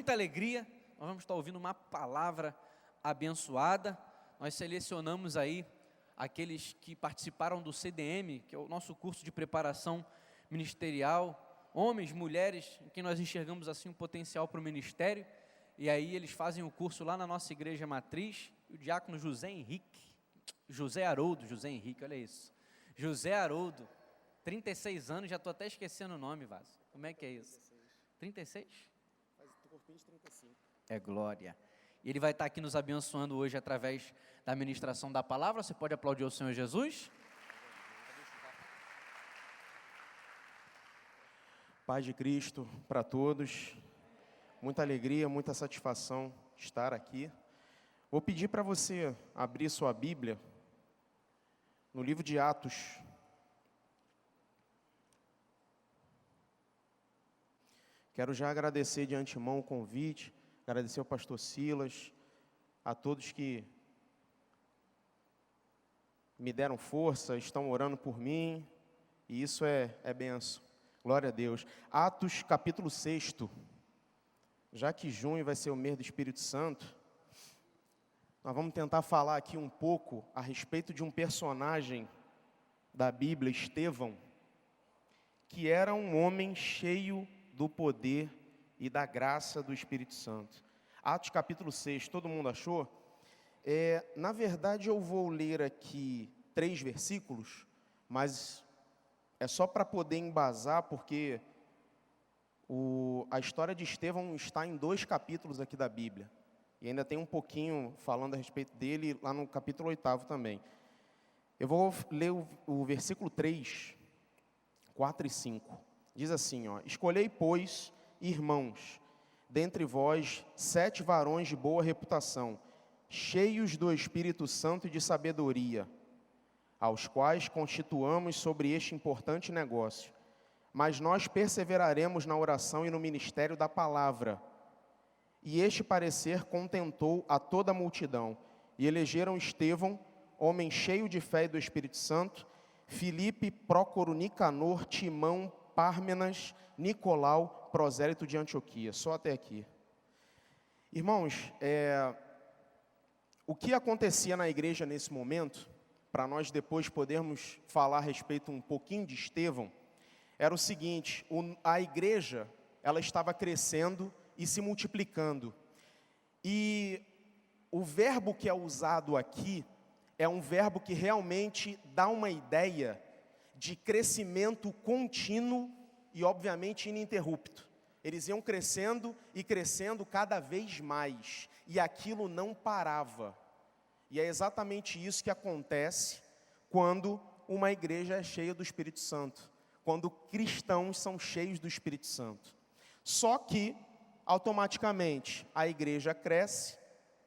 Muita alegria, nós vamos estar ouvindo uma palavra abençoada. Nós selecionamos aí aqueles que participaram do CDM, que é o nosso curso de preparação ministerial, homens, mulheres, em que nós enxergamos assim um potencial para o ministério, e aí eles fazem o curso lá na nossa igreja matriz. O diácono José Henrique, olha isso, José Haroldo, 36 anos, já estou até esquecendo o nome, Vaso, como é que é isso? 36? Corpinho de 35. É glória. E ele vai estar aqui nos abençoando hoje através da ministração da palavra. Você pode aplaudir o Senhor Jesus? Paz de Cristo para todos. Muita alegria, muita satisfação estar aqui. Vou pedir para você abrir sua Bíblia no livro de Atos. Quero já agradecer de antemão o convite, agradecer ao pastor Silas, a todos que me deram força, estão orando por mim, e isso é benção. Glória a Deus. Atos capítulo 6, já que junho vai ser o mês do Espírito Santo, nós vamos tentar falar aqui um pouco a respeito de um personagem da Bíblia, Estevão, que era um homem cheio do poder e da graça do Espírito Santo. Atos capítulo 6, todo mundo achou? Na verdade eu vou ler aqui 3 versículos, mas é só para poder embasar, porque a história de Estevão está em 2 capítulos aqui da Bíblia, e ainda tem um pouquinho falando a respeito dele lá no capítulo 8 também. Eu vou ler o versículo 3, 4 e 5. Diz assim, escolhei, pois, irmãos, dentre vós 7 varões de boa reputação, cheios do Espírito Santo e de sabedoria, aos quais constituamos sobre este importante negócio. Mas nós perseveraremos na oração e no ministério da palavra. E este parecer contentou a toda a multidão, e elegeram Estevão, homem cheio de fé e do Espírito Santo, Filipe, Prócoro, Nicanor, Timão, Pármenas, Nicolau, prosélito de Antioquia. Só até aqui. Irmãos, o que acontecia na igreja nesse momento, para nós depois podermos falar a respeito um pouquinho de Estevão, era o seguinte: a igreja, ela estava crescendo e se multiplicando. E o verbo que é usado aqui é um verbo que realmente dá uma ideia de crescimento contínuo e, obviamente, ininterrupto. Eles iam crescendo e crescendo cada vez mais, e aquilo não parava. E é exatamente isso que acontece quando uma igreja é cheia do Espírito Santo, quando cristãos são cheios do Espírito Santo. Só que, automaticamente, a igreja cresce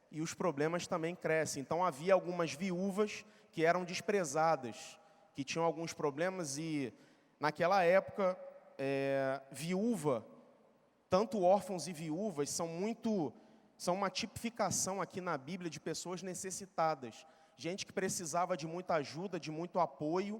e os problemas também crescem. Então, havia algumas viúvas que eram desprezadas, que tinham alguns problemas, e naquela época, viúva, tanto órfãos e viúvas, são uma tipificação aqui na Bíblia de pessoas necessitadas, gente que precisava de muita ajuda, de muito apoio.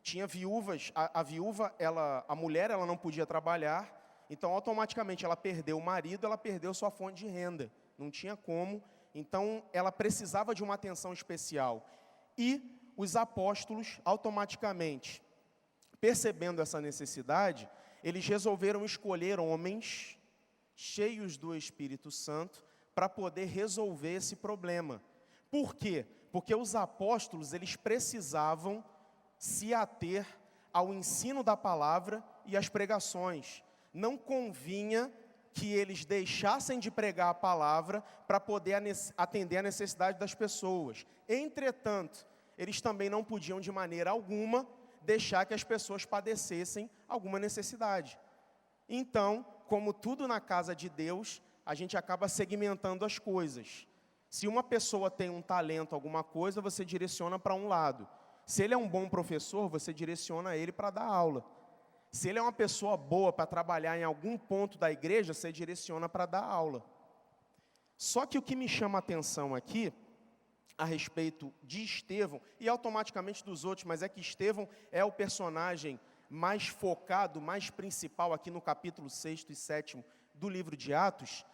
Tinha viúvas, a mulher ela não podia trabalhar, então automaticamente ela perdeu o marido, ela perdeu sua fonte de renda, não tinha como, então ela precisava de uma atenção especial. E os apóstolos, automaticamente, percebendo essa necessidade, eles resolveram escolher homens cheios do Espírito Santo para poder resolver esse problema. Por quê? Porque os apóstolos, eles precisavam se ater ao ensino da palavra e às pregações. Não convinha que eles deixassem de pregar a palavra para poder atender a necessidade das pessoas. Entretanto, eles também não podiam de maneira alguma deixar que as pessoas padecessem alguma necessidade. Então, como tudo na casa de Deus, a gente acaba segmentando as coisas. Se uma pessoa tem um talento, alguma coisa, você direciona para um lado. Se ele é um bom professor, você direciona ele para dar aula. Se ele é uma pessoa boa para trabalhar em algum ponto da igreja, você direciona para dar aula. Só que o que me chama a atenção aqui, a respeito de Estevão, e automaticamente dos outros, mas é que Estevão é o personagem mais focado, mais principal aqui no capítulo 6 e 7 do livro de Atos,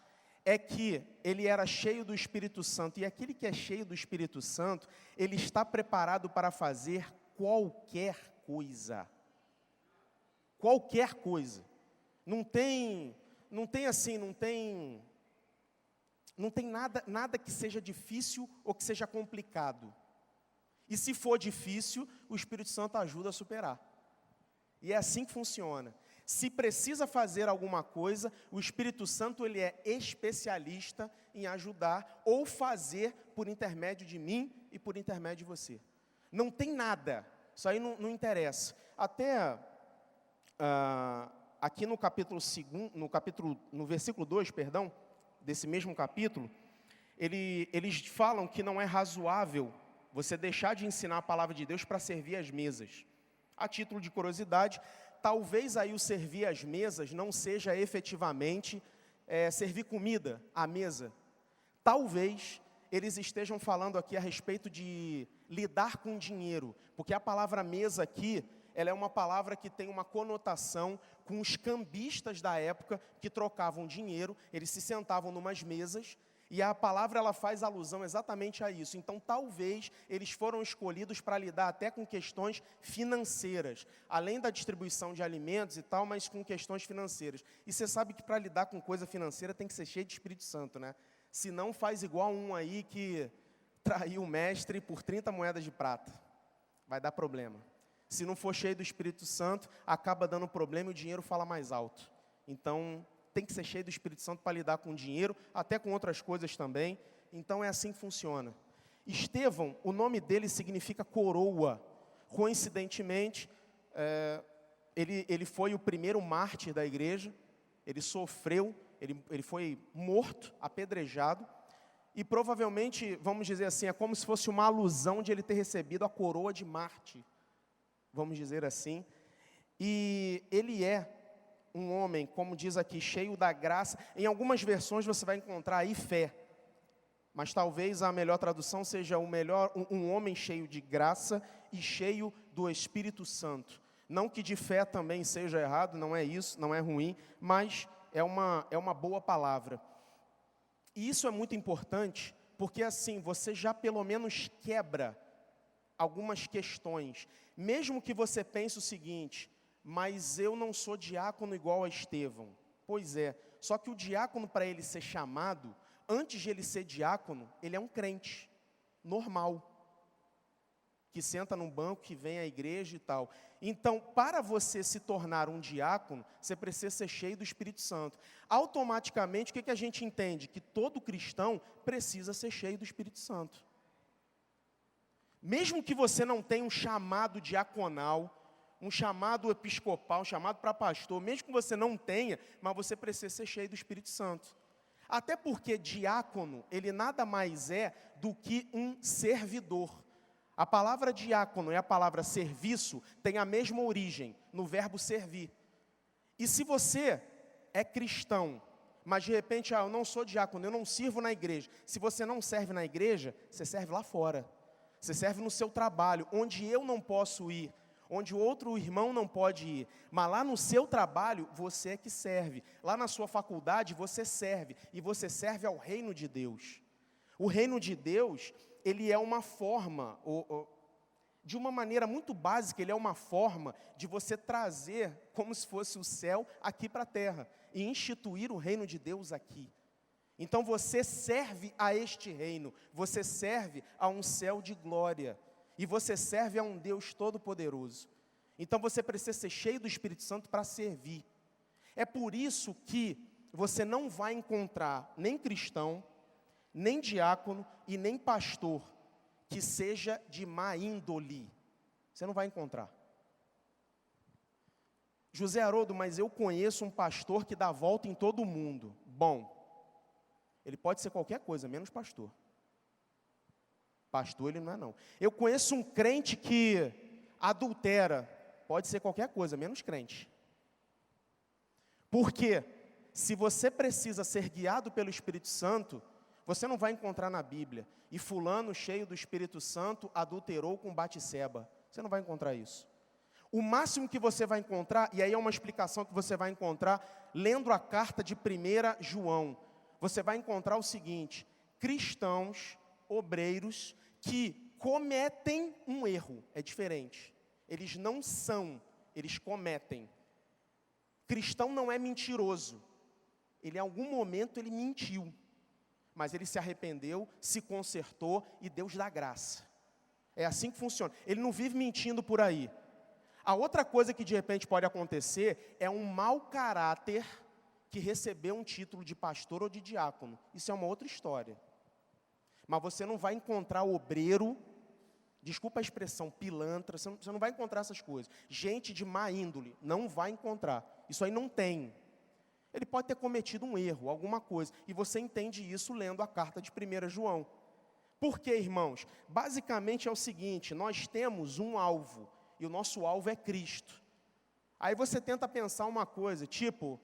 é que ele era cheio do Espírito Santo, e aquele que é cheio do Espírito Santo, ele está preparado para fazer qualquer coisa. Qualquer coisa. Não tem nada que seja difícil ou que seja complicado. E se for difícil, o Espírito Santo ajuda a superar. E é assim que funciona. Se precisa fazer alguma coisa, o Espírito Santo ele é especialista em ajudar ou fazer por intermédio de mim e por intermédio de você. Não tem nada, isso aí não interessa. Até aqui no no versículo 2, desse mesmo capítulo, eles falam que não é razoável você deixar de ensinar a palavra de Deus para servir as mesas. A título de curiosidade, talvez aí o servir as mesas não seja efetivamente servir comida à mesa. Talvez eles estejam falando aqui a respeito de lidar com dinheiro, porque a palavra mesa aqui, ela é uma palavra que tem uma conotação com os cambistas da época que trocavam dinheiro, eles se sentavam numas mesas, e a palavra ela faz alusão exatamente a isso. Então, talvez eles foram escolhidos para lidar até com questões financeiras, além da distribuição de alimentos e tal, mas com questões financeiras. E você sabe que para lidar com coisa financeira tem que ser cheio de Espírito Santo, né? Senão faz igual um aí que traiu o mestre por 30 moedas de prata. Vai dar problema. Se não for cheio do Espírito Santo, acaba dando problema e o dinheiro fala mais alto. Então, tem que ser cheio do Espírito Santo para lidar com o dinheiro, até com outras coisas também. Então, é assim que funciona. Estevão, o nome dele significa coroa. Coincidentemente, ele foi o primeiro mártir da igreja. Ele sofreu, ele foi morto, apedrejado. E provavelmente, vamos dizer assim, é como se fosse uma alusão de ele ter recebido a coroa de mártir. Vamos dizer assim. E ele é um homem, como diz aqui, cheio da graça. Em algumas versões você vai encontrar aí fé. Mas talvez a melhor tradução seja um homem cheio de graça e cheio do Espírito Santo. Não que de fé também seja errado, não é isso, não é ruim, mas é uma boa palavra. E isso é muito importante, porque assim, você já pelo menos quebra algumas questões. Mesmo que você pense o seguinte: mas eu não sou diácono igual a Estevão. Pois é, só que o diácono, para ele ser chamado, antes de ele ser diácono, ele é um crente, normal, que senta num banco, que vem à igreja e tal. Então, para você se tornar um diácono, você precisa ser cheio do Espírito Santo. Automaticamente, o que a gente entende? Que todo cristão precisa ser cheio do Espírito Santo. Mesmo que você não tenha um chamado diaconal, um chamado episcopal, um chamado para pastor, mesmo que você não tenha, mas você precisa ser cheio do Espírito Santo. Até porque diácono, ele nada mais é do que um servidor. A palavra diácono e a palavra serviço têm a mesma origem, no verbo servir. E se você é cristão, mas de repente, eu não sou diácono, eu não sirvo na igreja. Se você não serve na igreja, você serve lá fora. Você serve no seu trabalho, onde eu não posso ir, onde o outro irmão não pode ir. Mas lá no seu trabalho, você é que serve. Lá na sua faculdade, você serve. E você serve ao reino de Deus. O reino de Deus, ele é uma forma, de uma maneira muito básica, ele é uma forma de você trazer, como se fosse o céu, aqui para a terra. E instituir o reino de Deus aqui. Então você serve a este reino, você serve a um céu de glória, e você serve a um Deus todo-poderoso. Então você precisa ser cheio do Espírito Santo para servir. É por isso que você não vai encontrar nem cristão, nem diácono e nem pastor que seja de má índole. Você não vai encontrar. José Haroldo, mas eu conheço um pastor que dá volta em todo mundo. Bom, ele pode ser qualquer coisa, menos pastor. Pastor ele não é não. Eu conheço um crente que adultera. Pode ser qualquer coisa, menos crente. Porque se você precisa ser guiado pelo Espírito Santo, você não vai encontrar na Bíblia. E fulano cheio do Espírito Santo adulterou com Batseba. Você não vai encontrar isso. O máximo que você vai encontrar, e aí é uma explicação que você vai encontrar lendo a carta de 1 João. você vai encontrar o seguinte: cristãos, obreiros, que cometem um erro. É diferente. Eles não são, eles cometem. Cristão não é mentiroso. Ele, em algum momento, ele mentiu. Mas ele se arrependeu, se consertou e Deus dá graça. É assim que funciona. Ele não vive mentindo por aí. A outra coisa que de repente pode acontecer é um mau caráter que recebeu um título de pastor ou de diácono. Isso é uma outra história. Mas você não vai encontrar obreiro, desculpa a expressão, pilantra, você não vai encontrar essas coisas. Gente de má índole, não vai encontrar. Isso aí não tem. Ele pode ter cometido um erro, alguma coisa, e você entende isso lendo a carta de 1 João. Por quê, irmãos? Basicamente é o seguinte: nós temos um alvo, e o nosso alvo é Cristo. Aí você tenta pensar uma coisa, tipo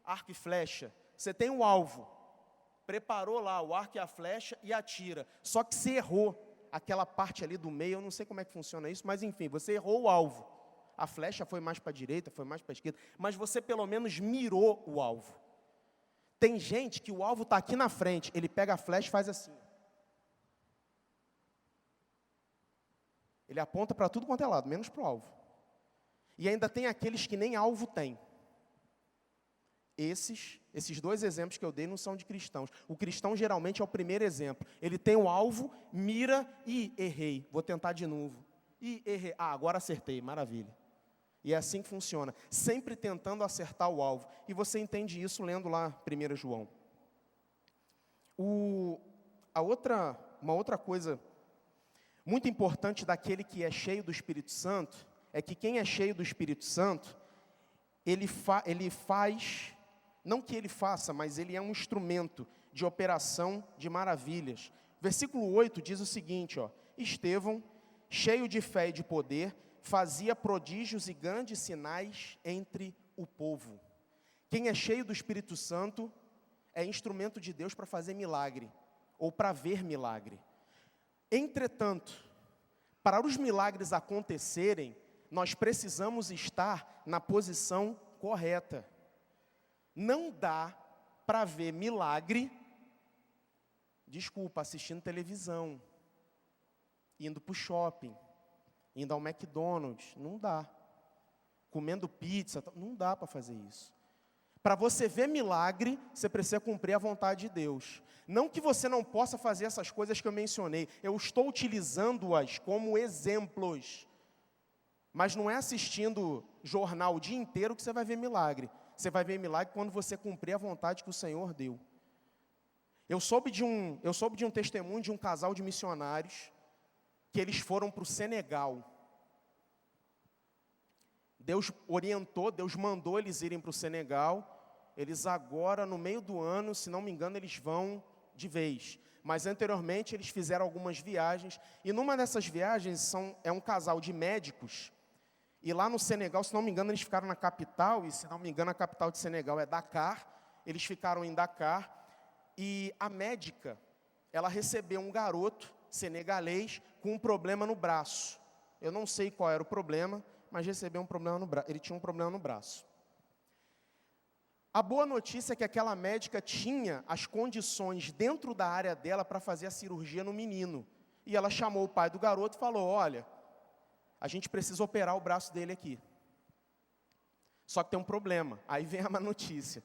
arco e flecha. Você tem o alvo, preparou lá o arco e a flecha e atira. Só que você errou aquela parte ali do meio, eu não sei como é que funciona isso, mas enfim, você errou o alvo. A flecha foi mais para a direita, foi mais para a esquerda, mas você pelo menos mirou o alvo. Tem gente que o alvo está aqui na frente, ele pega a flecha e faz assim. Ele aponta para tudo quanto é lado, menos para o alvo. E ainda tem aqueles que nem alvo tem. Esses dois exemplos que eu dei não são de cristãos. O cristão geralmente é o primeiro exemplo. Ele tem o alvo, mira e errei. Vou tentar de novo. E errei. Agora acertei. Maravilha. E é assim que funciona. Sempre tentando acertar o alvo. E você entende isso lendo lá 1 João. Uma outra coisa muito importante daquele que é cheio do Espírito Santo é que quem é cheio do Espírito Santo, ele faz, não que ele faça, mas ele é um instrumento de operação de maravilhas. Versículo 8 diz o seguinte, Estevão, cheio de fé e de poder, fazia prodígios e grandes sinais entre o povo. Quem é cheio do Espírito Santo é instrumento de Deus para fazer milagre, ou para ver milagre. Entretanto, para os milagres acontecerem, nós precisamos estar na posição correta. Não dá para ver milagre, assistindo televisão, indo para o shopping, indo ao McDonald's, não dá. Comendo pizza, não dá para fazer isso. Para você ver milagre, você precisa cumprir a vontade de Deus. Não que você não possa fazer essas coisas que eu mencionei, eu estou utilizando-as como exemplos. Mas não é assistindo jornal o dia inteiro que você vai ver milagre. Você vai ver milagre quando você cumprir a vontade que o Senhor deu. Eu soube de um testemunho de um casal de missionários, que eles foram para o Senegal. Deus orientou, Deus mandou eles irem para o Senegal. Eles agora, no meio do ano, se não me engano, eles vão de vez. Mas anteriormente eles fizeram algumas viagens. E numa dessas viagens é um casal de médicos. E lá no Senegal, se não me engano, eles ficaram na capital. E se não me engano, a capital de Senegal é Dakar. Eles ficaram em Dakar. E a médica, ela recebeu um garoto senegalês com um problema no braço. Eu não sei qual era o problema, mas recebeu um problema no braço. Ele tinha um problema no braço. A boa notícia é que aquela médica tinha as condições dentro da área dela para fazer a cirurgia no menino. E ela chamou o pai do garoto e falou, olha, a gente precisa operar o braço dele aqui. Só que tem um problema. Aí vem a má notícia.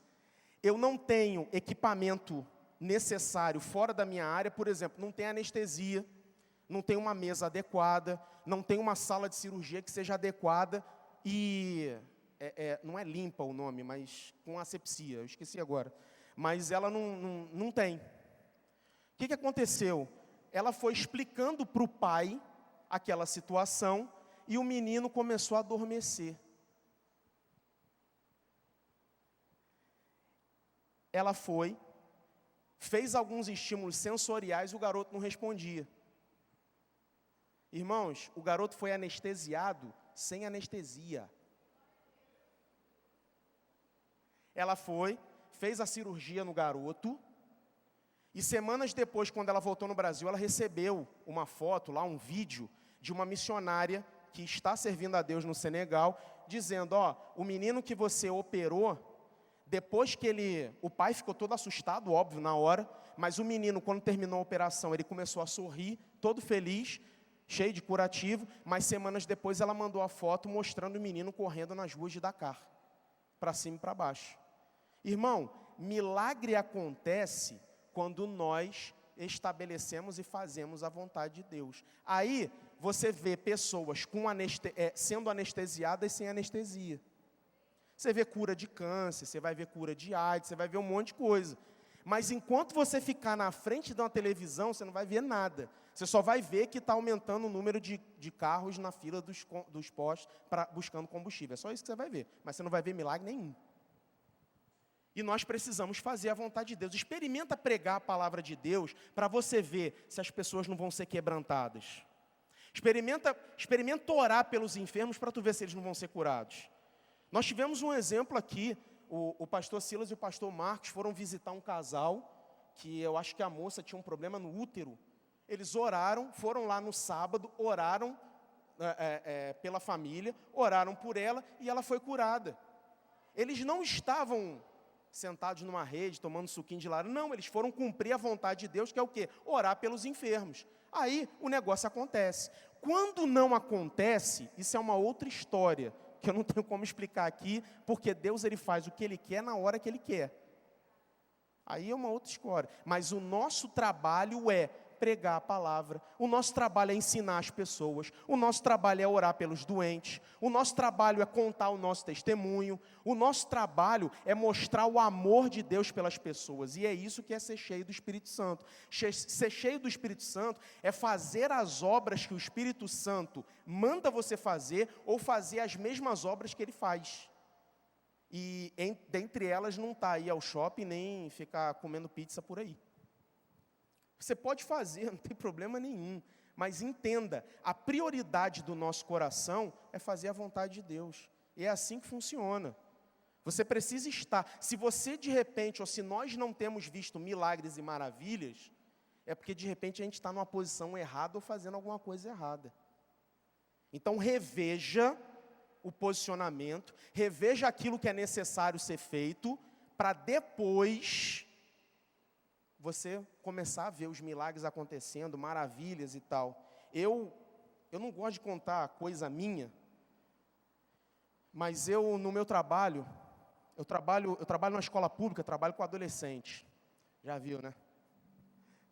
Eu não tenho equipamento necessário fora da minha área, por exemplo, não tem anestesia, não tem uma mesa adequada, não tem uma sala de cirurgia que seja adequada e... não é limpa o nome, mas com asepsia, eu esqueci agora. Mas ela não tem. O que aconteceu? Ela foi explicando para o pai aquela situação e o menino começou a adormecer. Ela fez alguns estímulos sensoriais e o garoto não respondia. Irmãos, o garoto foi anestesiado sem anestesia. Ela fez a cirurgia no garoto, e semanas depois, quando ela voltou no Brasil, ela recebeu uma foto, lá um vídeo, de uma missionária que está servindo a Deus no Senegal, dizendo, o menino que você operou, Depois que o pai ficou todo assustado, óbvio, na hora, mas o menino, quando terminou a operação, ele começou a sorrir, todo feliz, cheio de curativo, mas semanas depois ela mandou a foto mostrando o menino correndo nas ruas de Dakar, para cima e para baixo. Irmão, milagre acontece quando nós estabelecemos e fazemos a vontade de Deus. Aí você vê pessoas sendo anestesiadas sem anestesia. Você vê cura de câncer, você vai ver cura de AIDS, você vai ver um monte de coisa. Mas enquanto você ficar na frente de uma televisão, você não vai ver nada. Você só vai ver que está aumentando o número de carros na fila dos postos buscando combustível. É só isso que você vai ver. Mas você não vai ver milagre nenhum. E nós precisamos fazer a vontade de Deus. Experimenta pregar a palavra de Deus para você ver se as pessoas não vão ser quebrantadas. Experimenta orar pelos enfermos para tu ver se eles não vão ser curados. Nós tivemos um exemplo aqui, o pastor Silas e o pastor Marcos foram visitar um casal, que eu acho que a moça tinha um problema no útero. Eles oraram, foram lá no sábado, oraram pela família, oraram por ela e ela foi curada. Eles não estavam sentados numa rede, tomando suquinho de laranja, não, eles foram cumprir a vontade de Deus, que é o quê? Orar pelos enfermos. Aí o negócio acontece. Quando não acontece, isso é uma outra história, que eu não tenho como explicar aqui, porque Deus ele faz o que Ele quer na hora que Ele quer. Aí é uma outra história. Mas o nosso trabalho é pregar a palavra, o nosso trabalho é ensinar as pessoas, o nosso trabalho é orar pelos doentes, o nosso trabalho é contar o nosso testemunho, o nosso trabalho é mostrar o amor de Deus pelas pessoas, e é isso que é ser cheio do Espírito Santo. Ser cheio do Espírito Santo é fazer as obras que o Espírito Santo manda você fazer, ou fazer as mesmas obras que Ele faz. E dentre elas não está ir ao shopping, nem ficar comendo pizza por aí. Você pode fazer, não tem problema nenhum, mas entenda, a prioridade do nosso coração é fazer a vontade de Deus, e é assim que funciona. Você precisa estar, se você de repente, ou se nós não temos visto milagres e maravilhas, é porque de repente a gente está numa posição errada ou fazendo alguma coisa errada. Então reveja o posicionamento, reveja aquilo que é necessário ser feito, para depois você começar a ver os milagres acontecendo, maravilhas e tal. Eu não gosto de contar coisa minha, mas no meu trabalho, eu trabalho numa escola pública, trabalho com adolescente. Já viu, né?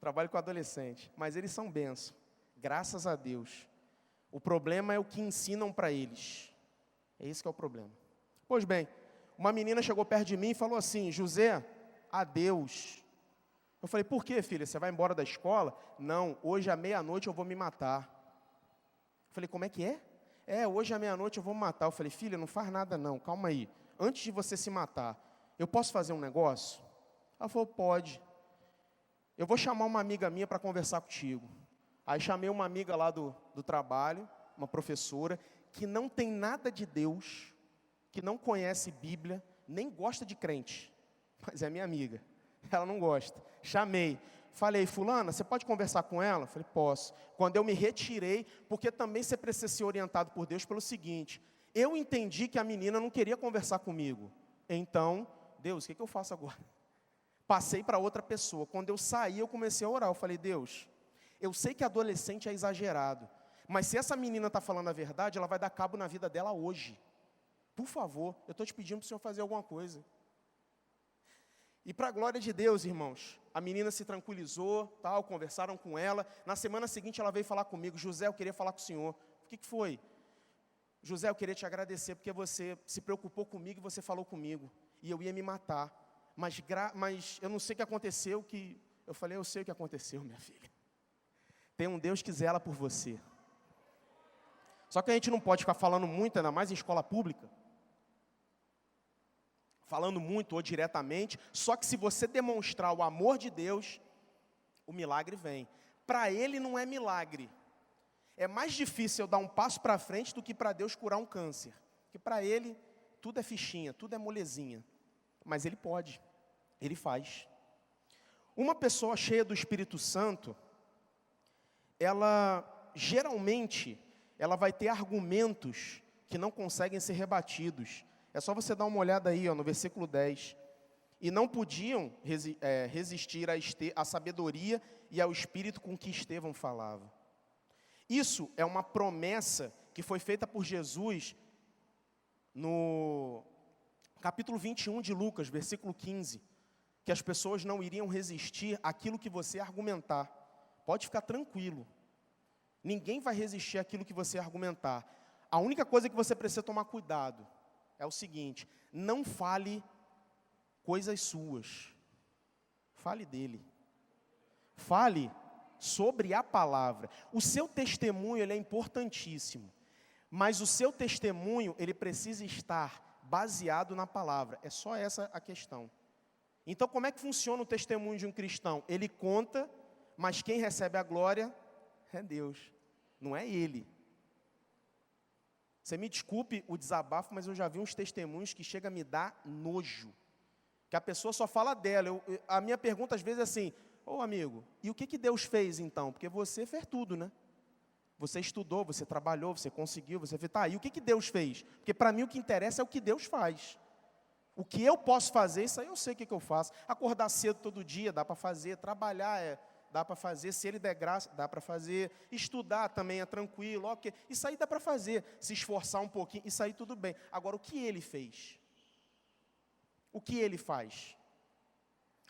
Trabalho com adolescente, mas eles são bênção, graças a Deus. O problema é o que ensinam para eles. É esse que é o problema. Pois bem, uma menina chegou perto de mim e falou assim: José, adeus. Eu falei: por quê, filha? Você vai embora da escola? Não, hoje à meia-noite eu vou me matar. Eu falei: como é que é? Hoje à meia-noite eu vou me matar. Eu falei: filha, não faz nada não, calma aí. Antes de você se matar, eu posso fazer um negócio? Ela falou: pode. Eu vou chamar uma amiga minha para conversar contigo. Aí chamei uma amiga lá do trabalho, uma professora, que não tem nada de Deus, que não conhece Bíblia, nem gosta de crente, mas é minha amiga. Ela não gosta. Chamei. Falei: fulana, você pode conversar com ela? Falei: posso. Quando eu me retirei, porque também você precisa ser orientado por Deus pelo seguinte: eu entendi que a menina não queria conversar comigo. Então, Deus, o que eu faço agora? Passei para outra pessoa. Quando eu saí, eu comecei a orar. Eu falei: Deus, eu sei que adolescente é exagerado, mas se essa menina está falando a verdade, ela vai dar cabo na vida dela hoje. Por favor, eu estou te pedindo para o Senhor fazer alguma coisa. E para a glória de Deus, irmãos, a menina se tranquilizou, tal, conversaram com ela. Na semana seguinte ela veio falar comigo: José, eu queria falar com o senhor. O que foi? José, eu queria te agradecer porque você se preocupou comigo e você falou comigo. E eu ia me matar. Mas eu não sei o que aconteceu. Eu falei: eu sei o que aconteceu, minha filha. Tem um Deus que zela por você. Só que a gente não pode ficar falando muito, ainda mais em escola pública. Falando muito ou diretamente, só que se você demonstrar o amor de Deus, o milagre vem. Para Ele não é milagre. É mais difícil eu dar um passo para frente do que para Deus curar um câncer. Porque para Ele, tudo é fichinha, tudo é molezinha. Mas Ele pode, Ele faz. Uma pessoa cheia do Espírito Santo, geralmente, ela vai ter argumentos que não conseguem ser rebatidos. É só você dar uma olhada aí, no versículo 10. e não podiam resistir à sabedoria e ao espírito com que Estevão falava. Isso é uma promessa que foi feita por Jesus no capítulo 21 de Lucas, versículo 15, que as pessoas não iriam resistir àquilo que você argumentar. Pode ficar tranquilo. Ninguém vai resistir àquilo que você argumentar. A única coisa que você precisa tomar cuidado é o seguinte: não fale coisas suas. Fale dele. Fale sobre a palavra. O seu testemunho, ele é importantíssimo. Mas o seu testemunho, ele precisa estar baseado na palavra. É só essa a questão. Então, como é que funciona o testemunho de um cristão? Ele conta, mas quem recebe a glória é Deus, não é ele. Você me desculpe o desabafo, mas eu já vi uns testemunhos que chega a me dar nojo. Que a pessoa só fala dela. A minha pergunta às vezes é assim: ô amigo, e o que Deus fez então? Porque você fez tudo, né? Você estudou, você trabalhou, você conseguiu, você fez. Tá, e o que Deus fez? Porque para mim o que interessa é o que Deus faz. O que eu posso fazer, isso aí eu sei o que eu faço. Acordar cedo todo dia, dá para fazer. Trabalhar, dá para fazer. Se Ele der graça, dá para fazer. Estudar também é tranquilo, ok. Isso aí dá para fazer. Se esforçar um pouquinho, isso aí tudo bem. Agora, o que Ele fez? O que Ele faz?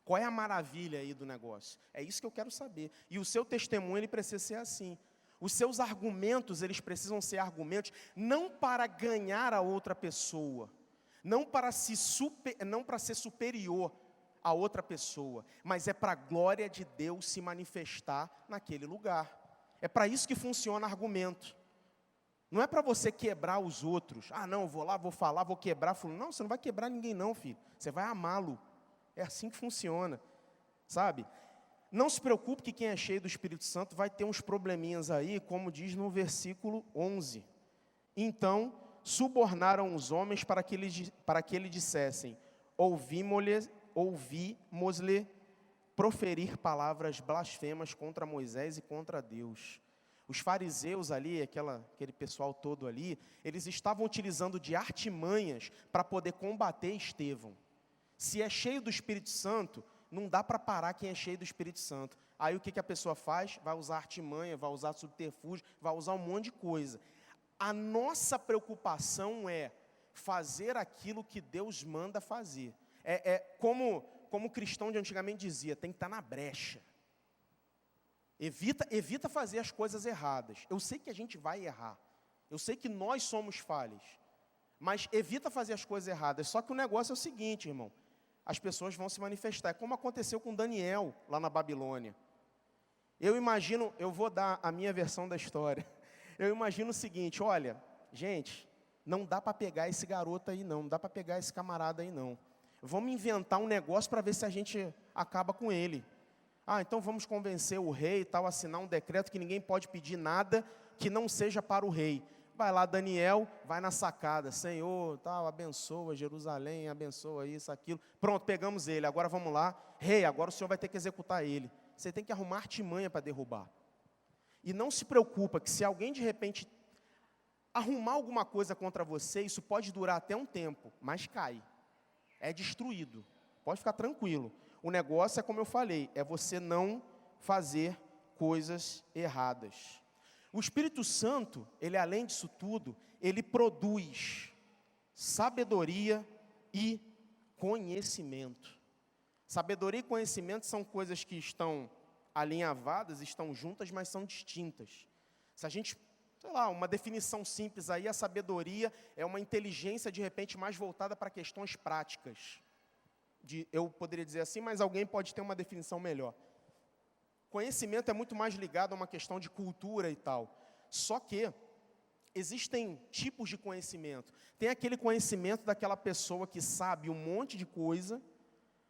Qual é a maravilha aí do negócio? É isso que eu quero saber. E o seu testemunho, ele precisa ser assim. Os seus argumentos, eles precisam ser argumentos não para ganhar a outra pessoa, não para ser superior a outra pessoa, mas é para a glória de Deus se manifestar naquele lugar. É para isso que funciona argumento. Não é para você quebrar os outros. Ah, não, eu vou lá, vou falar, vou quebrar. Não, você não vai quebrar ninguém não, filho. Você vai amá-lo. É assim que funciona, sabe? Não se preocupe que quem é cheio do Espírito Santo vai ter uns probleminhas aí, como diz no versículo 11. Então, subornaram os homens para que ele dissessem: ouvimos-lhe proferir palavras blasfemas contra Moisés e contra Deus. Os fariseus ali, aquele pessoal todo ali, eles estavam utilizando de artimanhas para poder combater Estevão. Se é cheio do Espírito Santo, não dá para parar quem é cheio do Espírito Santo. Aí o que a pessoa faz? Vai usar artimanha, vai usar subterfúgio, vai usar um monte de coisa. A nossa preocupação é fazer aquilo que Deus manda fazer. Como o cristão de antigamente dizia, tem que estar na brecha. Evita fazer as coisas erradas. Eu sei que a gente vai errar. Eu sei que nós somos falhos. Mas evita fazer as coisas erradas. Só que o negócio é o seguinte, irmão. As pessoas vão se manifestar. É como aconteceu com Daniel, lá na Babilônia. Eu imagino, eu vou dar a minha versão da história. Eu imagino o seguinte: olha, gente, não dá para pegar esse garoto aí não dá para pegar esse camarada aí não. Vamos inventar um negócio para ver se a gente acaba com ele. Ah, então vamos convencer o rei e tal, assinar um decreto que ninguém pode pedir nada que não seja para o rei. Vai lá Daniel, vai na sacada: Senhor, tal, abençoa Jerusalém, abençoa isso, aquilo. Pronto, pegamos ele, agora vamos lá. Rei, agora o senhor vai ter que executar ele. Você tem que arrumar artimanha para derrubar. E não se preocupa que se alguém de repente arrumar alguma coisa contra você, isso pode durar até um tempo, mas cai. É destruído. Pode ficar tranquilo. O negócio é como eu falei, é você não fazer coisas erradas. O Espírito Santo, ele além disso tudo, ele produz sabedoria e conhecimento. Sabedoria e conhecimento são coisas que estão alinhavadas, estão juntas, mas são distintas. Se a gente, uma definição simples aí, a sabedoria é uma inteligência de repente mais voltada para questões práticas. Eu poderia dizer assim, mas alguém pode ter uma definição melhor. Conhecimento é muito mais ligado a uma questão de cultura e tal. Só que existem tipos de conhecimento. Tem aquele conhecimento daquela pessoa que sabe um monte de coisa,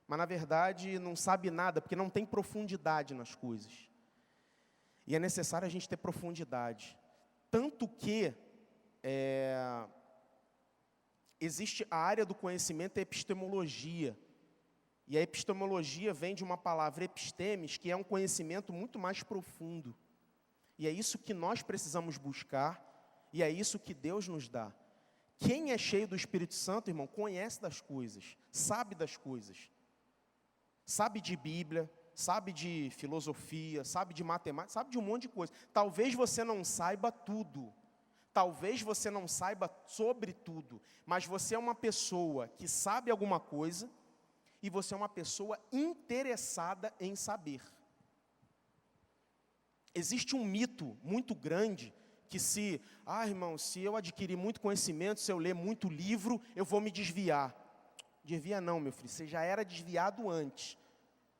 mas na verdade não sabe nada, porque não tem profundidade nas coisas. E é necessário a gente ter profundidade. Tanto que existe a área do conhecimento, a epistemologia. E a epistemologia vem de uma palavra epistemes, que é um conhecimento muito mais profundo. E é isso que nós precisamos buscar, e é isso que Deus nos dá. Quem é cheio do Espírito Santo, irmão, conhece das coisas, sabe das coisas. sabe de Bíblia, sabe de filosofia, sabe de matemática, sabe de um monte de coisa. Talvez você não saiba tudo, talvez você não saiba sobre tudo, mas você é uma pessoa que sabe alguma coisa e você é uma pessoa interessada em saber. Existe um mito muito grande que irmão, se eu adquirir muito conhecimento, se eu ler muito livro, eu vou me desviar. Desvia não, meu filho, você já era desviado antes.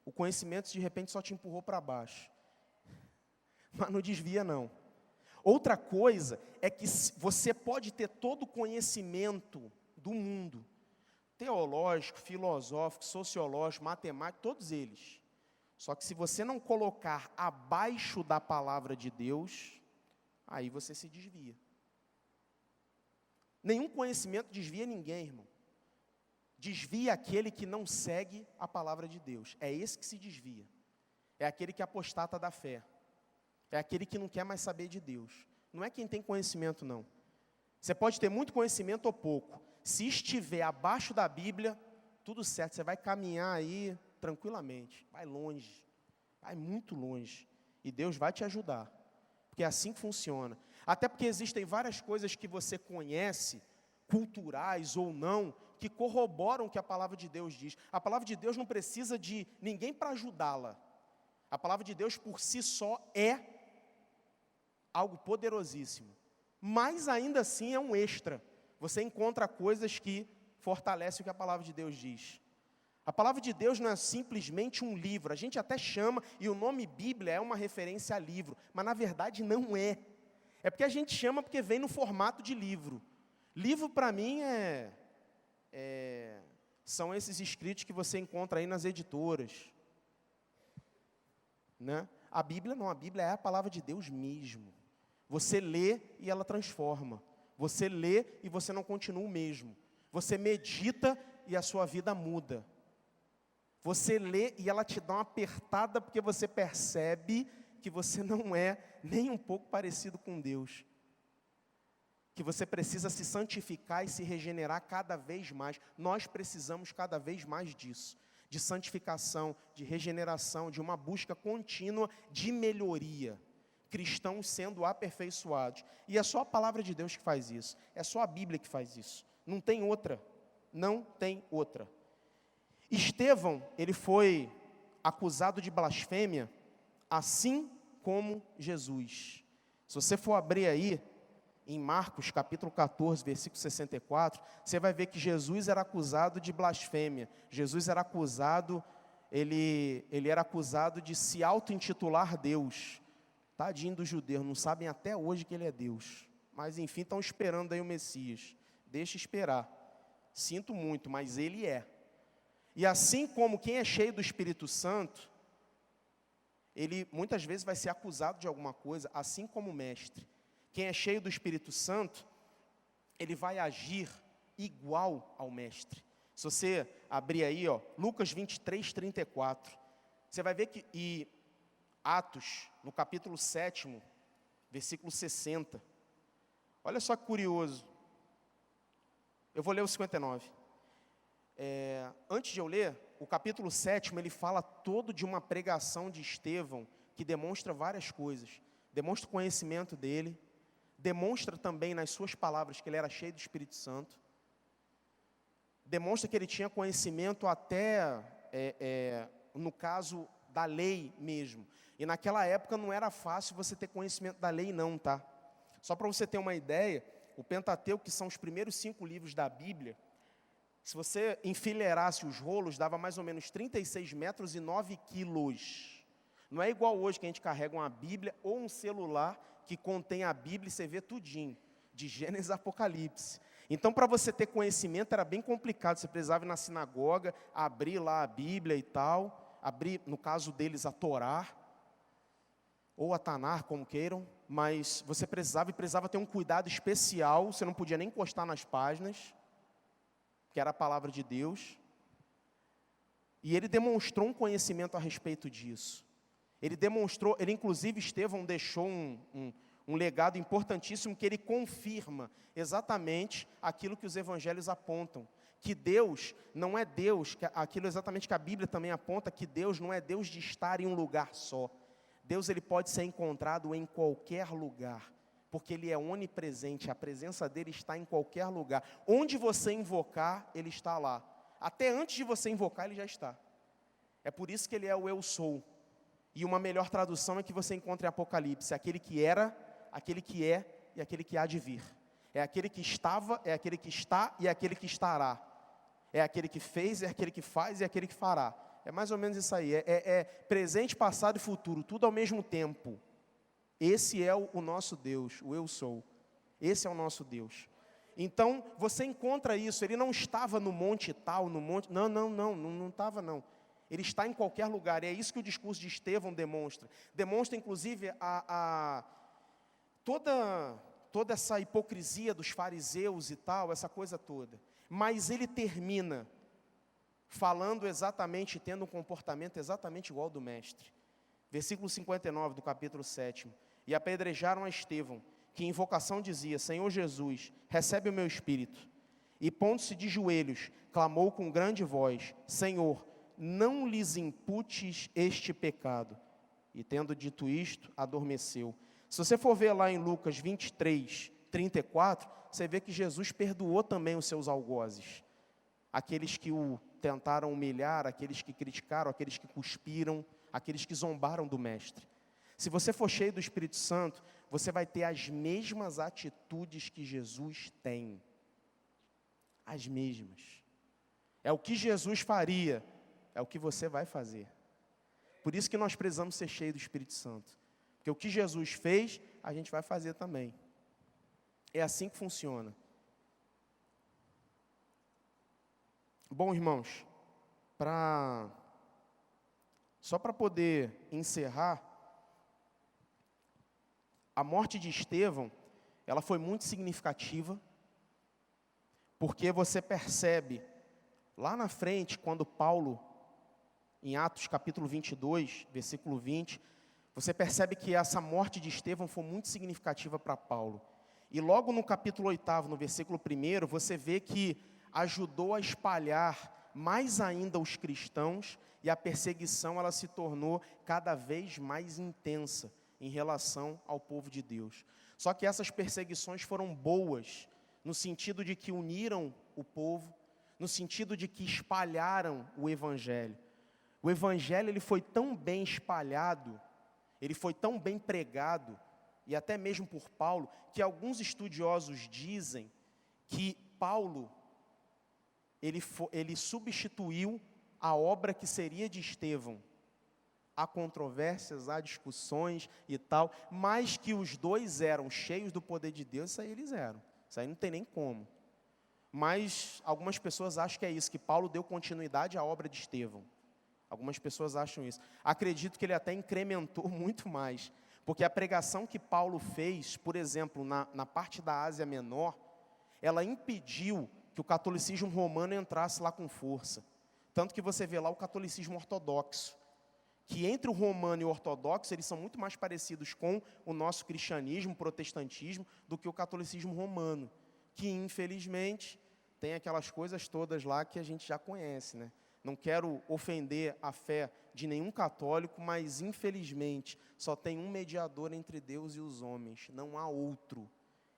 O conhecimento, de repente, só te empurrou para baixo. Mas não desvia não. Outra coisa é que você pode ter todo o conhecimento do mundo, teológico, filosófico, sociológico, matemático, todos eles. Só que se você não colocar abaixo da palavra de Deus, aí você se desvia. Nenhum conhecimento desvia ninguém, irmão. Desvia aquele que não segue a palavra de Deus. É esse que se desvia. É aquele que apostata da fé. É aquele que não quer mais saber de Deus. Não é quem tem conhecimento, não. Você pode ter muito conhecimento ou pouco. Se estiver abaixo da Bíblia, tudo certo. Você vai caminhar aí tranquilamente. Vai longe. Vai muito longe. E Deus vai te ajudar. Porque é assim que funciona. Até porque existem várias coisas que você conhece, culturais ou não, que corroboram o que a palavra de Deus diz. A palavra de Deus não precisa de ninguém para ajudá-la. A palavra de Deus por si só é algo poderosíssimo. Mas ainda assim é um extra. Você encontra coisas que fortalecem o que a palavra de Deus diz. A palavra de Deus não é simplesmente um livro. A gente até chama, e o nome Bíblia é uma referência a livro, mas na verdade não é. É porque a gente chama porque vem no formato de livro. Livro para mim são esses escritos que você encontra aí nas editoras. Né? A Bíblia não, a Bíblia é a palavra de Deus mesmo. Você lê e ela transforma. Você lê e você não continua o mesmo. Você medita e a sua vida muda. Você lê e ela te dá uma apertada porque você percebe que você não é nem um pouco parecido com Deus. Que você precisa se santificar e se regenerar cada vez mais. Nós precisamos cada vez mais disso. De santificação, de regeneração, de uma busca contínua de melhoria. Cristãos sendo aperfeiçoados. E é só a palavra de Deus que faz isso. É só a Bíblia que faz isso. Não tem outra. Não tem outra. Estevão, ele foi acusado de blasfêmia, assim como Jesus. Se você for abrir aí, em Marcos, capítulo 14, versículo 64, você vai ver que Jesus era acusado de blasfêmia. Jesus era acusado, ele era acusado de se auto-intitular Deus. Tadinho dos judeus, não sabem até hoje que ele é Deus. Mas enfim, estão esperando aí o Messias. Deixa esperar. Sinto muito, mas ele é. E assim como quem é cheio do Espírito Santo, ele muitas vezes vai ser acusado de alguma coisa, assim como o mestre. Quem é cheio do Espírito Santo, ele vai agir igual ao mestre. Se você abrir aí, Lucas 23, 34, você vai ver que, e Atos, no capítulo 7, versículo 60. Olha só que curioso. Eu vou ler o 59. Antes de eu ler, o capítulo 7, ele fala todo de uma pregação de Estevão, que demonstra várias coisas. Demonstra o conhecimento dele, demonstra também nas suas palavras que ele era cheio do Espírito Santo, demonstra que ele tinha conhecimento até, no caso da lei mesmo. E naquela época não era fácil você ter conhecimento da lei não, tá? Só para você ter uma ideia, o Pentateuco, que são os primeiros 5 livros da Bíblia, se você enfileirasse os rolos, dava mais ou menos 36 metros e 9 quilos. Não é igual hoje que a gente carrega uma Bíblia ou um celular que contém a Bíblia e você vê tudinho, de Gênesis a Apocalipse. Então, para você ter conhecimento era bem complicado, você precisava ir na sinagoga, abrir lá a Bíblia e tal, abrir, no caso deles, a Torá, ou a Tanar, como queiram, mas você precisava ter um cuidado especial, você não podia nem encostar nas páginas, que era a palavra de Deus, e ele demonstrou um conhecimento a respeito disso. Ele inclusive, Estevão deixou um legado importantíssimo, que ele confirma exatamente aquilo que os evangelhos apontam, Que Deus não é Deus, aquilo exatamente que a Bíblia também aponta, que Deus não é Deus de estar em um lugar só. Deus ele pode ser encontrado em qualquer lugar, porque Ele é onipresente, a presença dEle está em qualquer lugar. Onde você invocar, Ele está lá. Até antes de você invocar, Ele já está. É por isso que Ele é o Eu Sou. E uma melhor tradução é que você encontra em Apocalipse, aquele que era, aquele que é e aquele que há de vir. É aquele que estava, é aquele que está e é aquele que estará. É aquele que fez, é aquele que faz e é aquele que fará. É mais ou menos isso aí, é presente, passado e futuro, tudo ao mesmo tempo. Esse é o nosso Deus, o Eu Sou. Esse é o nosso Deus. Então, você encontra isso, Ele não estava no monte tal, no monte... Não estava não. Ele está em qualquer lugar, e é isso que o discurso de Estevão demonstra. Demonstra, inclusive, toda essa hipocrisia dos fariseus e tal, essa coisa toda. Mas ele termina falando exatamente, tendo um comportamento exatamente igual ao do mestre. Versículo 59 do capítulo 7. E apedrejaram a Estevão, que em invocação dizia: Senhor Jesus, recebe o meu espírito. E pondo-se de joelhos, clamou com grande voz: Senhor, não lhes imputes este pecado. E tendo dito isto, adormeceu. Se você for ver lá em Lucas 23, 34, você vê que Jesus perdoou também os seus algozes. Aqueles que o tentaram humilhar, aqueles que criticaram, aqueles que cuspiram, aqueles que zombaram do mestre. Se você for cheio do Espírito Santo, você vai ter as mesmas atitudes que Jesus tem. As mesmas. É o que Jesus faria, é o que você vai fazer. Por isso que nós precisamos ser cheios do Espírito Santo. Porque o que Jesus fez, a gente vai fazer também. É assim que funciona. Bom, irmãos, só para poder encerrar, a morte de Estevão, ela foi muito significativa, porque você percebe, lá na frente, quando Paulo, em Atos capítulo 22, versículo 20, você percebe que essa morte de Estevão foi muito significativa para Paulo. E logo no capítulo 8, no versículo 1, você vê que ajudou a espalhar mais ainda os cristãos, e a perseguição ela se tornou cada vez mais intensa em relação ao povo de Deus. Só que essas perseguições foram boas, no sentido de que uniram o povo, no sentido de que espalharam o Evangelho. O Evangelho ele foi tão bem espalhado, ele foi tão bem pregado, e até mesmo por Paulo, que alguns estudiosos dizem que Paulo, ele substituiu a obra que seria de Estevão. Há controvérsias, há discussões e tal, mas que os dois eram cheios do poder de Deus, isso aí eles eram. Isso aí não tem nem como. Mas algumas pessoas acham que é isso, que Paulo deu continuidade à obra de Estevão. Algumas pessoas acham isso. Acredito que ele até incrementou muito mais, porque a pregação que Paulo fez, por exemplo, na parte da Ásia Menor, ela impediu que o catolicismo romano entrasse lá com força. Tanto que você vê lá o catolicismo ortodoxo, que entre o romano e o ortodoxo, eles são muito mais parecidos com o nosso cristianismo, protestantismo, do que o catolicismo romano, que infelizmente tem aquelas coisas todas lá que a gente já conhece, né? Não quero ofender a fé de nenhum católico, mas infelizmente só tem um mediador entre Deus e os homens, não há outro.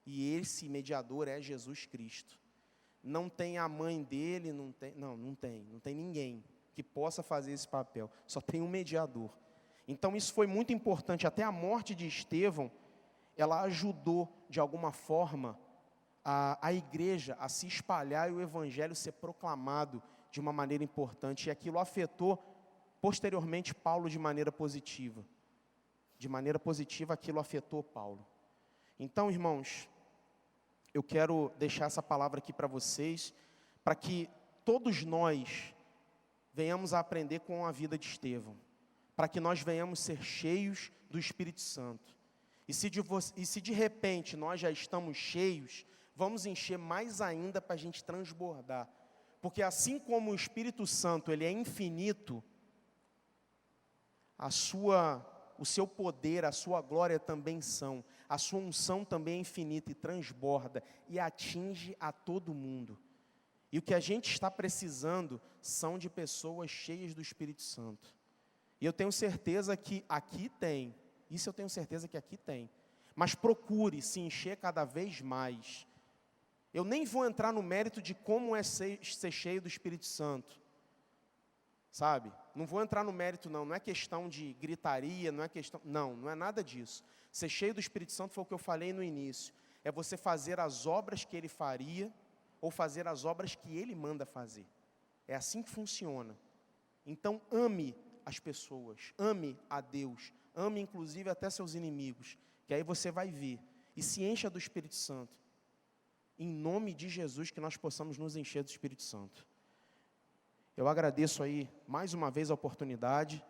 E esse mediador é Jesus Cristo. Não tem a mãe dele, não tem ninguém que possa fazer esse papel. Só tem um mediador. Então isso foi muito importante. Até a morte de Estevão, ela ajudou de alguma forma a igreja a se espalhar e o evangelho ser proclamado de uma maneira importante. E aquilo afetou posteriormente Paulo de maneira positiva. De maneira positiva aquilo afetou Paulo. Então, irmãos, eu quero deixar essa palavra aqui para vocês, para que todos nós venhamos a aprender com a vida de Estevão, para que nós venhamos ser cheios do Espírito Santo. E se de repente nós já estamos cheios, vamos encher mais ainda para a gente transbordar. Porque assim como o Espírito Santo ele é infinito, o seu poder, a sua glória também são. A sua unção também é infinita e transborda e atinge a todo mundo. E o que a gente está precisando são de pessoas cheias do Espírito Santo. E eu tenho certeza que aqui tem, isso eu tenho certeza que aqui tem. Mas procure se encher cada vez mais. Eu nem vou entrar no mérito de como é ser cheio do Espírito Santo. Sabe? Não vou entrar no mérito não é questão de gritaria, não é nada disso. Ser cheio do Espírito Santo foi o que eu falei no início. É você fazer as obras que Ele faria, ou fazer as obras que Ele manda fazer. É assim que funciona. Então ame as pessoas, ame a Deus, ame inclusive até seus inimigos, que aí você vai ver, e se encha do Espírito Santo. Em nome de Jesus, que nós possamos nos encher do Espírito Santo. Eu agradeço aí, mais uma vez, a oportunidade.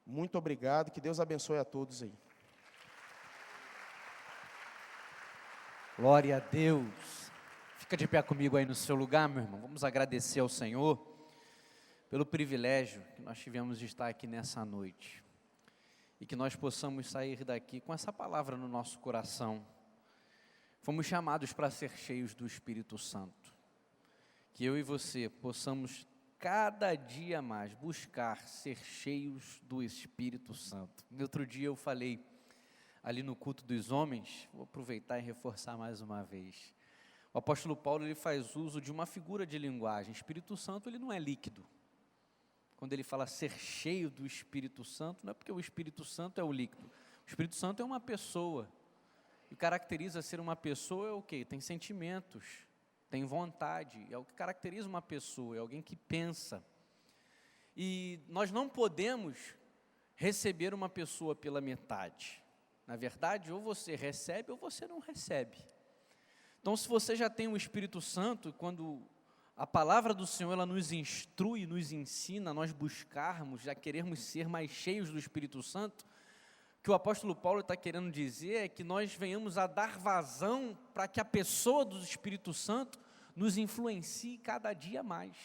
Muito obrigado, que Deus abençoe a todos aí. Glória a Deus. Fica de pé comigo aí no seu lugar, meu irmão. Vamos agradecer ao Senhor pelo privilégio que nós tivemos de estar aqui nessa noite. E que nós possamos sair daqui com essa palavra no nosso coração. Fomos chamados para ser cheios do Espírito Santo. Que eu e você possamos cada dia mais buscar ser cheios do Espírito Santo. No outro dia eu falei ali no culto dos homens, vou aproveitar e reforçar mais uma vez. O apóstolo Paulo, ele faz uso de uma figura de linguagem. Espírito Santo, ele não é líquido. Quando ele fala ser cheio do Espírito Santo, não é porque o Espírito Santo é o líquido. O Espírito Santo é uma pessoa. E caracteriza ser uma pessoa é o quê? Tem sentimentos, tem vontade. É o que caracteriza uma pessoa, é alguém que pensa. E nós não podemos receber uma pessoa pela metade. Na verdade, ou você recebe ou você não recebe. Então, se você já tem o Espírito Santo, quando a palavra do Senhor ela nos instrui, nos ensina a nós buscarmos, a querermos ser mais cheios do Espírito Santo, o que o apóstolo Paulo está querendo dizer é que nós venhamos a dar vazão para que a pessoa do Espírito Santo nos influencie cada dia mais.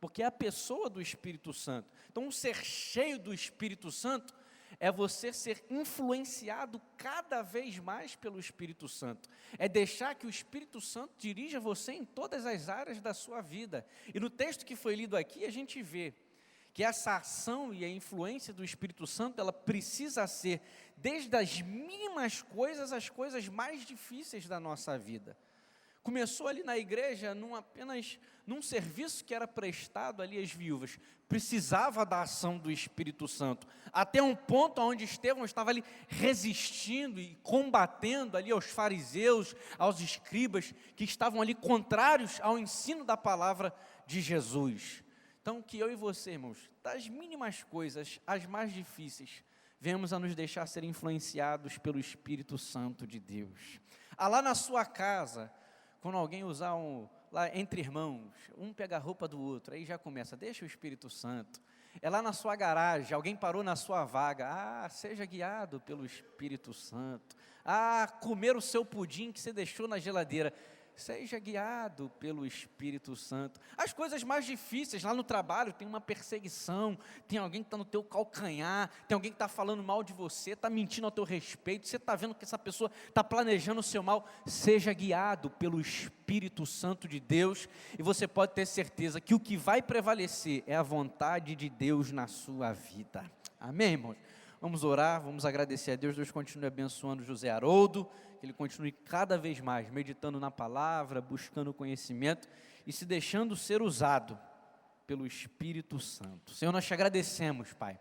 Porque é a pessoa do Espírito Santo. Então, ser cheio do Espírito Santo é você ser influenciado cada vez mais pelo Espírito Santo. É deixar que o Espírito Santo dirija você em todas as áreas da sua vida. E no texto que foi lido aqui, a gente vê que essa ação e a influência do Espírito Santo, ela precisa ser desde as mínimas coisas às coisas mais difíceis da nossa vida. Começou ali na igreja, apenas num serviço que era prestado ali às viúvas. Precisava da ação do Espírito Santo. Até um ponto onde Estevão estava ali resistindo e combatendo ali aos fariseus, aos escribas, que estavam ali contrários ao ensino da palavra de Jesus. Então, que eu e você, irmãos, das mínimas coisas, as mais difíceis, venhamos a nos deixar ser influenciados pelo Espírito Santo de Deus. Lá na sua casa, quando alguém usar lá entre irmãos, um pega a roupa do outro, aí já começa, deixa o Espírito Santo. É lá na sua garagem, alguém parou na sua vaga, seja guiado pelo Espírito Santo. Comer o seu pudim que você deixou na geladeira, seja guiado pelo Espírito Santo. As coisas mais difíceis, lá no trabalho, tem uma perseguição, tem alguém que está no teu calcanhar, tem alguém que está falando mal de você, está mentindo ao teu respeito, você está vendo que essa pessoa está planejando o seu mal, seja guiado pelo Espírito Santo de Deus, e você pode ter certeza que o que vai prevalecer é a vontade de Deus na sua vida. Amém, irmãos? Vamos orar, vamos agradecer a Deus. Deus continue abençoando José Haroldo, que ele continue cada vez mais meditando na palavra, buscando conhecimento e se deixando ser usado pelo Espírito Santo. Senhor, nós te agradecemos, Pai.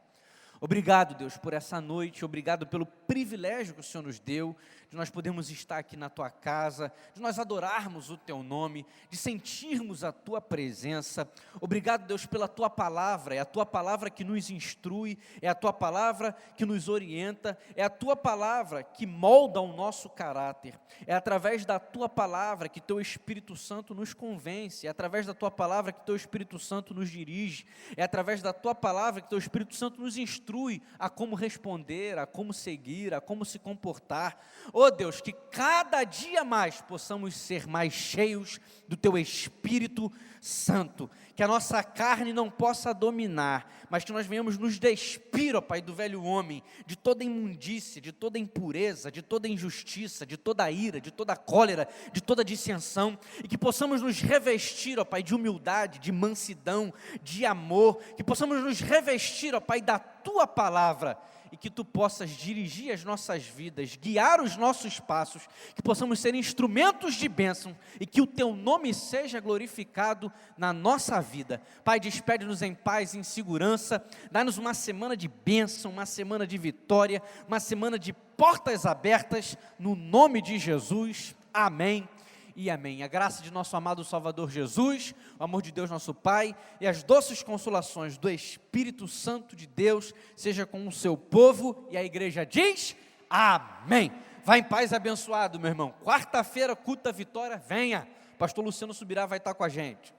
Obrigado, Deus, por essa noite, obrigado pelo privilégio que o Senhor nos deu, de nós podermos estar aqui na Tua casa, de nós adorarmos o Teu nome, de sentirmos a Tua presença. Obrigado, Deus, pela Tua palavra, é a Tua palavra que nos instrui, é a Tua palavra que nos orienta, é a Tua palavra que molda o nosso caráter, é através da Tua palavra que Teu Espírito Santo nos convence, é através da Tua palavra que Teu Espírito Santo nos dirige, é através da Tua palavra que Teu Espírito Santo nos instrui instrui a como responder, a como seguir, a como se comportar. Ó Deus, que cada dia mais possamos ser mais cheios do Teu Espírito Santo, que a nossa carne não possa dominar, mas que nós venhamos nos despir, ó Pai, do velho homem, de toda imundície, de toda impureza, de toda injustiça, de toda ira, de toda cólera, de toda dissensão, e que possamos nos revestir, ó Pai, de humildade, de mansidão, de amor, que possamos nos revestir, ó Pai, da Tua palavra, e que Tu possas dirigir as nossas vidas, guiar os nossos passos, que possamos ser instrumentos de bênção, e que o Teu nome seja glorificado na nossa vida. Pai, despede-nos em paz e em segurança, dá-nos uma semana de bênção, uma semana de vitória, uma semana de portas abertas, no nome de Jesus, amém e amém. A graça de nosso amado Salvador Jesus, o amor de Deus nosso Pai e as doces consolações do Espírito Santo de Deus seja com o seu povo, e a igreja diz amém. Vá em paz, abençoado, meu irmão. Quarta-feira, culto da vitória, venha. Pastor Luciano Subirá vai estar com a gente.